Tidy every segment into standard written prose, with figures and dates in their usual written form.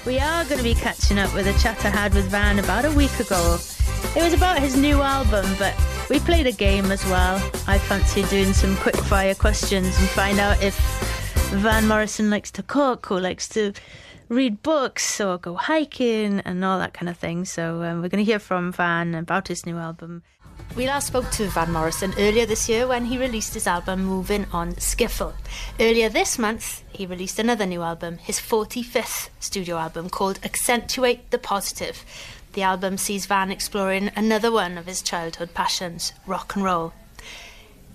We are going to be catching up with a chat I had with Van about a week ago. It was about his new album, but we played a game as well. I fancy doing some quick-fire questions and find out if Van Morrison likes to cook or likes to read books or go hiking and all that kind of thing. So we're going to hear from Van about his new album. We last spoke to Van Morrison earlier this year when he released his album Moving on Skiffle. Earlier this month, he released another new album, his 45th studio album called Accentuate The Positive. The album sees Van exploring another one of his childhood passions, rock and roll.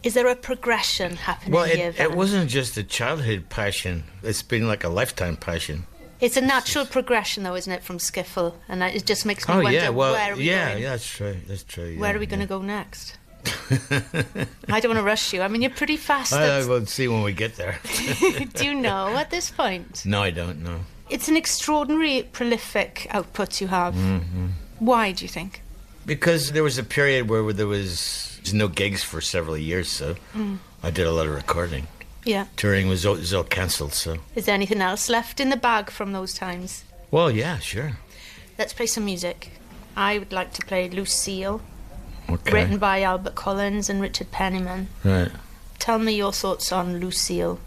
Is there a progression happening here, Van? It wasn't just a childhood passion. It's been like a lifetime passion. It's a natural progression, though, isn't it, from skiffle? And it just makes me wonder, where are we going? Yeah, that's true. That's true. Where are we going to go next? I don't want to rush you. I mean, you're pretty fast. We'll see when we get there. Do you know at this point? No, I don't know. It's an extraordinary, prolific output you have. Mm-hmm. Why, do you think? Because there was a period where there was no gigs for several years, so I did a lot of recording. Yeah. Touring was all cancelled, so... Is there anything else left in the bag from those times? Well, yeah, sure. Let's play some music. I would like to play Lucille, okay. Written by Albert Collins and Richard Penniman. Right. Tell me your thoughts on Lucille.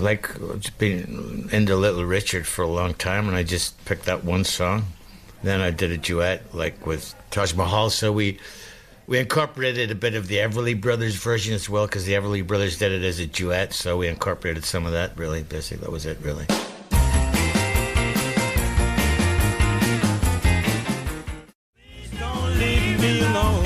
Like, I've been into Little Richard for a long time, and I just picked that one song. Then I did a duet, like, with Taj Mahal, so we incorporated a bit of the Everly Brothers version as well, because the Everly Brothers did it as a duet, so we incorporated some of that, really. Basically, that was it, really. Please don't leave me alone.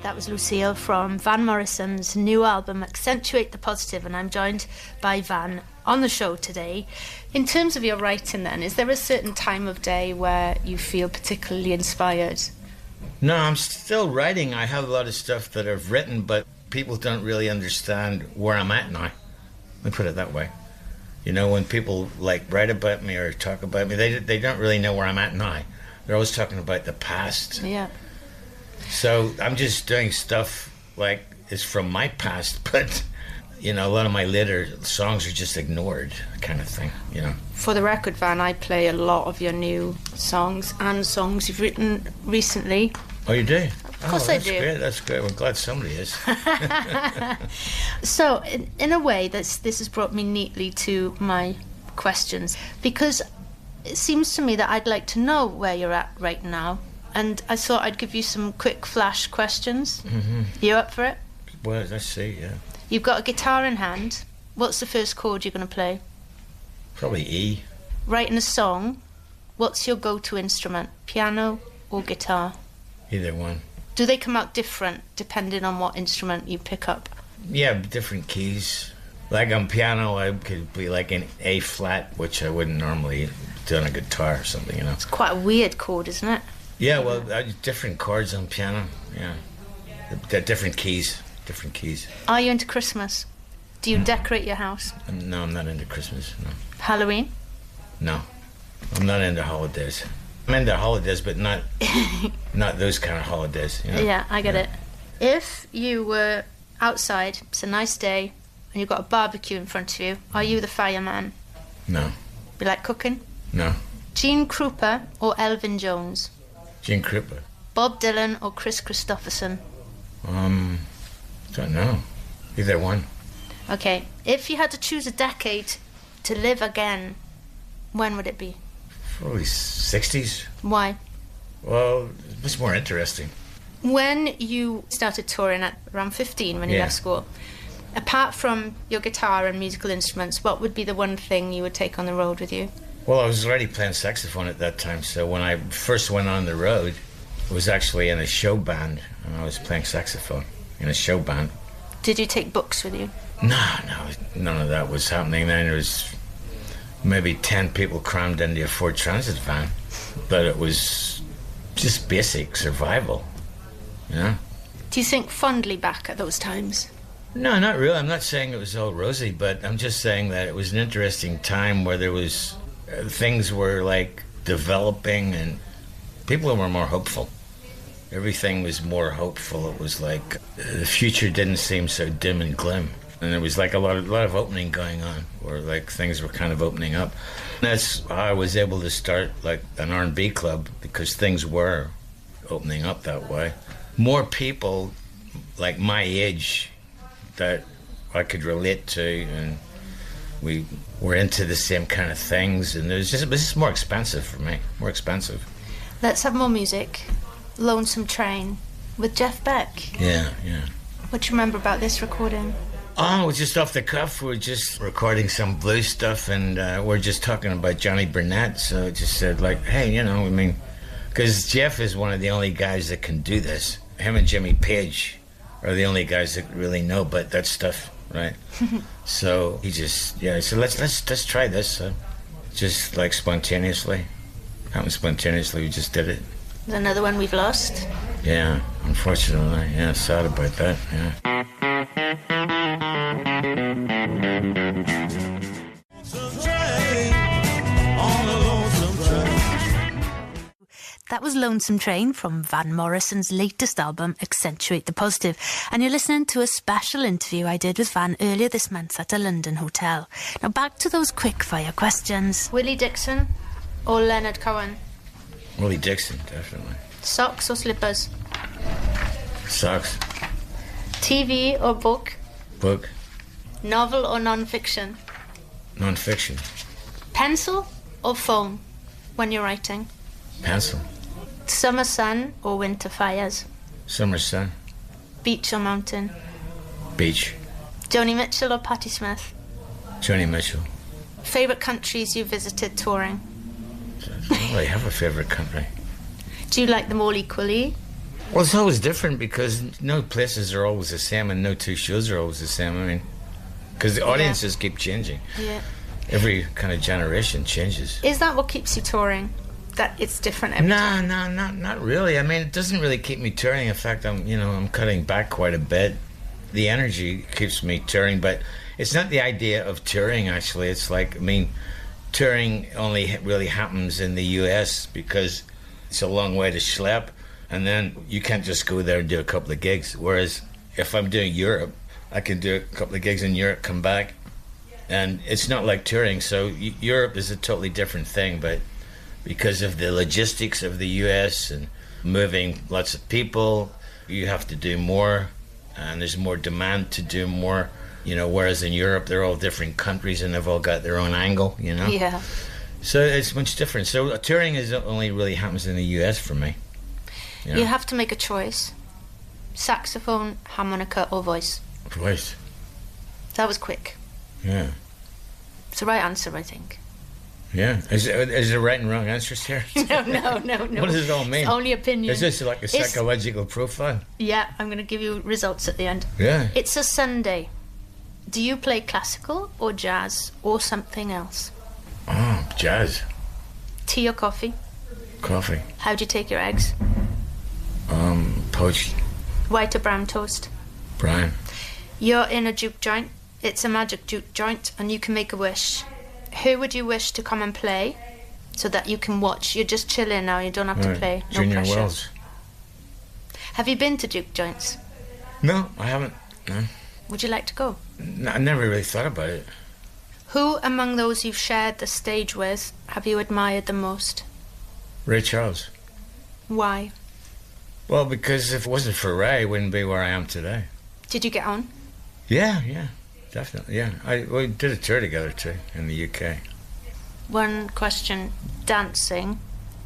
That was Lucille from Van Morrison's new album, Accentuate The Positive, and I'm joined by Van on the show today. In terms of your writing then, is there a certain time of day where you feel particularly inspired? No, I'm still writing. I have a lot of stuff that I've written, but people don't really understand where I'm at now. Let me put it that way. You know, when people like write about me or talk about me, they don't really know where I'm at now. They're always talking about the past. Yeah. So I'm just doing stuff like it's from my past, but... You know, a lot of my later songs are just ignored, kind of thing, you know. For the record, Van, I play a lot of your new songs and songs you've written recently. Oh, you do? Of course I do. Great. That's great. We're glad somebody is. So, in a way, this has brought me neatly to my questions, because it seems to me that I'd like to know where you're at right now, and I thought I'd give you some quick flash questions. Mm-hmm. You up for it? Well, let's see, yeah. You've got a guitar in hand. What's the first chord you're going to play? Probably E. Writing a song. What's your go-to instrument? Piano or guitar? Either one. Do they come out different depending on what instrument you pick up? Yeah, different keys. Like on piano, I could be like an A flat, which I wouldn't normally do on a guitar or something, you know. It's quite a weird chord, isn't it? Yeah, well, different chords on piano, yeah. They're different keys. Different keys. Are you into Christmas? Do you decorate your house? No, I'm not into Christmas, no. Halloween? No. I'm not into holidays. I'm into holidays, but not those kind of holidays, you know? Yeah, I get it. If you were outside, it's a nice day, and you've got a barbecue in front of you, are you the fireman? No. You like cooking? No. Gene Krupa or Elvin Jones? Gene Krupa. Bob Dylan or Chris Christopherson? Don't know. Either one. Okay. If you had to choose a decade to live again, when would it be? Probably 60s. Why? Well, it's more interesting. When you started touring at around 15 when you left school, apart from your guitar and musical instruments, what would be the one thing you would take on the road with you? Well, I was already playing saxophone at that time, so when I first went on the road, I was actually in a show band, and I was playing saxophone in a show band. Did you take books with you? No, none of that was happening then. There was maybe 10 people crammed into a Ford Transit van, but it was just basic survival, you know? Do you think fondly back at those times? No, not really. I'm not saying it was all rosy, but I'm just saying that it was an interesting time where there was things were like developing and people were more hopeful. Everything was more hopeful. It was like the future didn't seem so dim and glim. And there was like a lot of opening going on, or like things were kind of opening up. And that's how I was able to start like an R&B club, because things were opening up that way. More people like my age that I could relate to, and we were into the same kind of things, and it was just more expensive for me, more expensive. Let's have more music. Lonesome Train with Jeff Beck. Yeah. What do you remember about this recording? Oh, it was just off the cuff. We were just recording some blues stuff, and we're just talking about Johnny Burnett. So it just said, like, hey, because Jeff is one of the only guys that can do this. Him and Jimmy Page are the only guys that really know about that stuff, right? So he just, so let's try this. Just like spontaneously. Happened spontaneously, we just did it. Is another one we've lost? Yeah, unfortunately. Yeah, sad about that, yeah. That was Lonesome Train from Van Morrison's latest album, Accentuate The Positive. And you're listening to a special interview I did with Van earlier this month at a London hotel. Now back to those quick-fire questions. Willie Dixon or Leonard Cohen? Willie Dixon, definitely. Socks or slippers? Socks. TV or book? Book. Novel or non-fiction? Non-fiction. Pencil or phone when you're writing? Pencil. Summer sun or winter fires? Summer sun. Beach or mountain? Beach. Joni Mitchell or Patti Smith? Joni Mitchell. Favourite countries you visited touring? I don't really have a favourite country. Do you like them all equally? Well, it's always different, because no places are always the same, and no two shows are always the same. Because the audiences keep changing. Yeah. Every kind of generation changes. Is that what keeps you touring? That it's different every time? No, not really. It doesn't really keep me touring. In fact, I'm cutting back quite a bit. The energy keeps me touring, but it's not the idea of touring, actually. It's like, touring only really happens in the US, because it's a long way to schlep, and then you can't just go there and do a couple of gigs. Whereas if I'm doing Europe, I can do a couple of gigs in Europe, come back, and it's not like touring. So Europe is a totally different thing, but because of the logistics of the US and moving lots of people, you have to do more, and there's more demand to do more. Whereas in Europe, they're all different countries and they've all got their own angle, Yeah. So it's much different. So touring only really happens in the US for me. You have to make a choice. Saxophone, harmonica or voice? Voice. That was quick. Yeah. It's the right answer, I think. Yeah. Is there right and wrong answers here? No. What does it all mean? It's only opinion. Is this like a psychological profile? Yeah, I'm going to give you results at the end. Yeah. It's a Sunday. Do you play classical or jazz or something else? Oh, jazz. Tea or coffee? Coffee. How do you take your eggs? Poached. White or brown toast? Brown. You're in a juke joint. It's a magic juke joint, and you can make a wish. Who would you wish to come and play so that you can watch? You're just chilling now, you don't have to play. No Junior pressure. Wells. Have you been to juke joints? No, I haven't. No. Would you like to go? No, I never really thought about it. Who among those you've shared the stage with have you admired the most? Ray Charles. Why? Well, because if it wasn't for Ray, I wouldn't be where I am today. Did you get on? Yeah, definitely, yeah. We did a tour together, too, in the UK. One question. Dancing,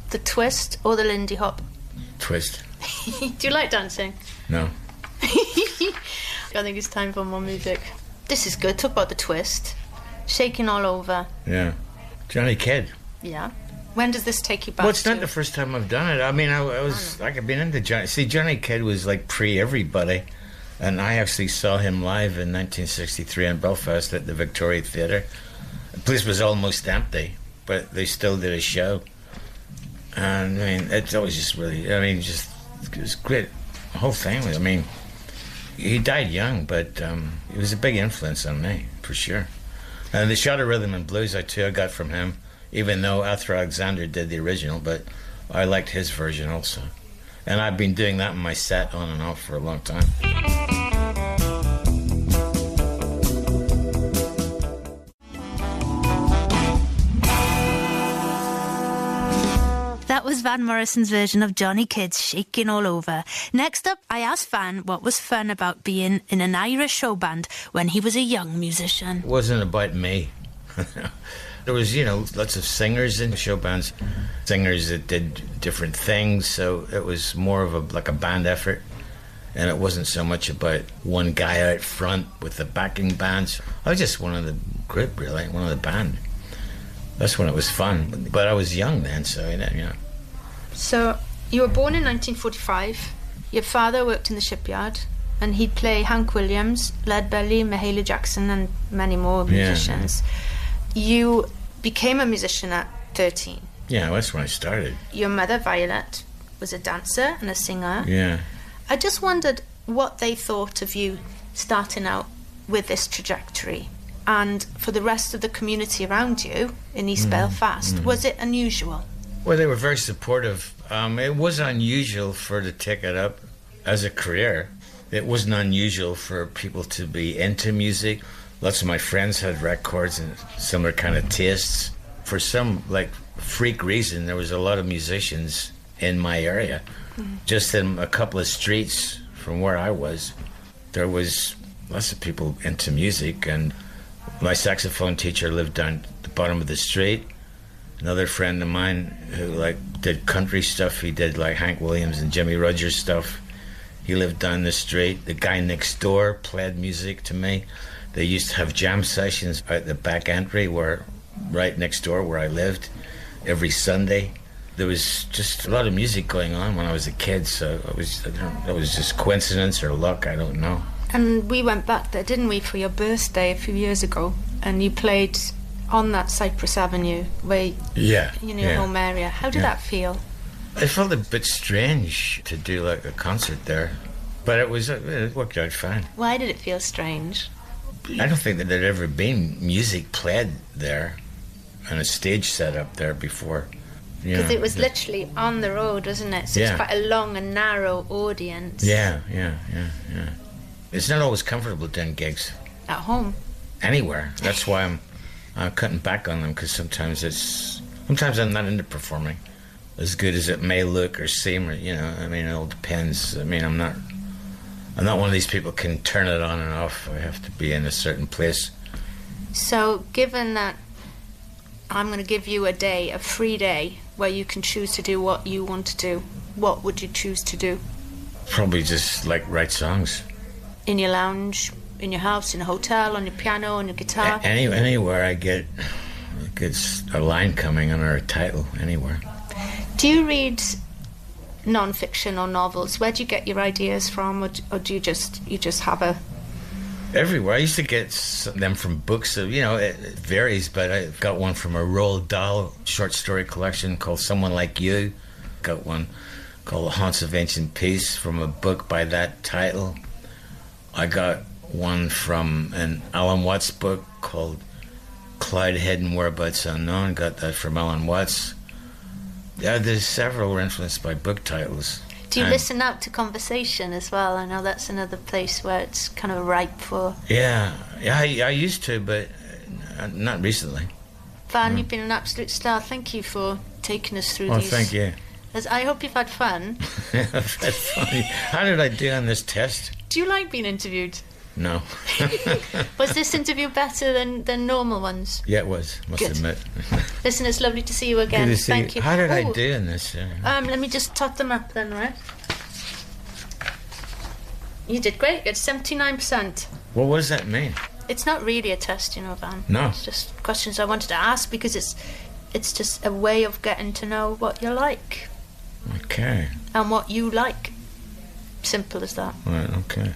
the twist or the Lindy Hop? Twist. Do you like dancing? No. I think it's time for more music. This is good. Talk about the twist. Shakin All Over. Yeah. Johnny Kidd. Yeah. When does this take you back? Well, it's not the first time I've done it. I've been into Johnny. See, Johnny Kidd was like pre-everybody, and I actually saw him live in 1963 in Belfast at the Victoria Theatre. The place was almost empty, but they still did a show. And it's always just really, it was great. The whole thing was, he died young, but he was a big influence on me, for sure. And the Shot of Rhythm and Blues, I got from him, even though Arthur Alexander did the original, but I liked his version also. And I've been doing that in my set on and off for a long time. That was Van Morrison's version of Johnny Kidd's Shakin All Over. Next up, I asked Van what was fun about being in an Irish show band when he was a young musician. It wasn't about me. There was, lots of singers in show bands, singers that did different things, so it was more of a band effort. And it wasn't so much about one guy out front with the backing bands. I was just one of the group, really, one of the band. That's when it was fun. But I was young then, so, So, you were born in 1945. Your father worked in the shipyard, and he'd play Hank Williams, Leadbelly, Mahalia Jackson, and many more musicians. Yeah. You became a musician at 13. Yeah, that's when I started. Your mother, Violet, was a dancer and a singer. Yeah. I just wondered what they thought of you starting out with this trajectory, and for the rest of the community around you in East Belfast. Was it unusual? Well, they were very supportive. It was unusual to take it up as a career. It wasn't unusual for people to be into music. Lots of my friends had records and similar kind of tastes. For some freak reason, there was a lot of musicians in my area. Just in a couple of streets from where I was, there was lots of people into music, and my saxophone teacher lived down the bottom of the street. Another friend of mine who did country stuff, he did Hank Williams and Jimmy Rogers stuff. He lived down the street. The guy next door played music to me. They used to have jam sessions out the back entry right next door where I lived every Sunday. There was just a lot of music going on when I was a kid, so it was just coincidence or luck, I don't know. And we went back there, didn't we, for your birthday a few years ago, and you played on that Cypress Avenue, your home area. How did that feel? It felt a bit strange to do a concert there, but it worked out fine. Why did it feel strange? I don't think that there'd ever been music played there and a stage set up there before. Because it was literally on the road, wasn't it? So it's quite a long and narrow audience. Yeah. It's not always comfortable doing gigs. At home? Anywhere. That's why I'm cutting back on them, because sometimes I'm not into performing as good as it may look or seem, or it all depends. I'm not one of these people who can turn it on and off. I have to be in a certain place. So given that I'm going to give you a free day, where you can choose to do what you want to do, what would you choose to do? Probably just write songs. In your lounge, in your house, in a hotel, on your piano, on your guitar? Anywhere I get a line coming or a title, anywhere. Do you read non-fiction or novels? Where do you get your ideas from, or do you just have a... Everywhere. I used to get them from books. It varies, but I got one from a Roald Dahl short story collection called Someone Like You. Got one called The Haunts of Ancient Peace from a book by that title. I got one from an Alan Watts book called Clyde Hidden Whereabouts Unknown. Got that from Alan Watts. Yeah, there's several were influenced by book titles. Do you listen out to conversation as well? I know that's another place where it's kind of ripe for... Yeah, I used to, but not recently. Van, you've been an absolute star. Thank you for taking us through these... Oh, thank you. I hope you've had fun. I've had fun. How did I do on this test? Do you like being interviewed? No. Was this interview better than normal ones? Yeah, it was, must admit. Listen, it's lovely to see you again. Good to see Thank you. How did I do in this? Let me just tot them up then, right? You did great. It's 79%. Well, what does that mean? It's not really a test, Van. No. It's just questions I wanted to ask, because it's just a way of getting to know what you're like. Okay. And what you like. Simple as that. Right, okay.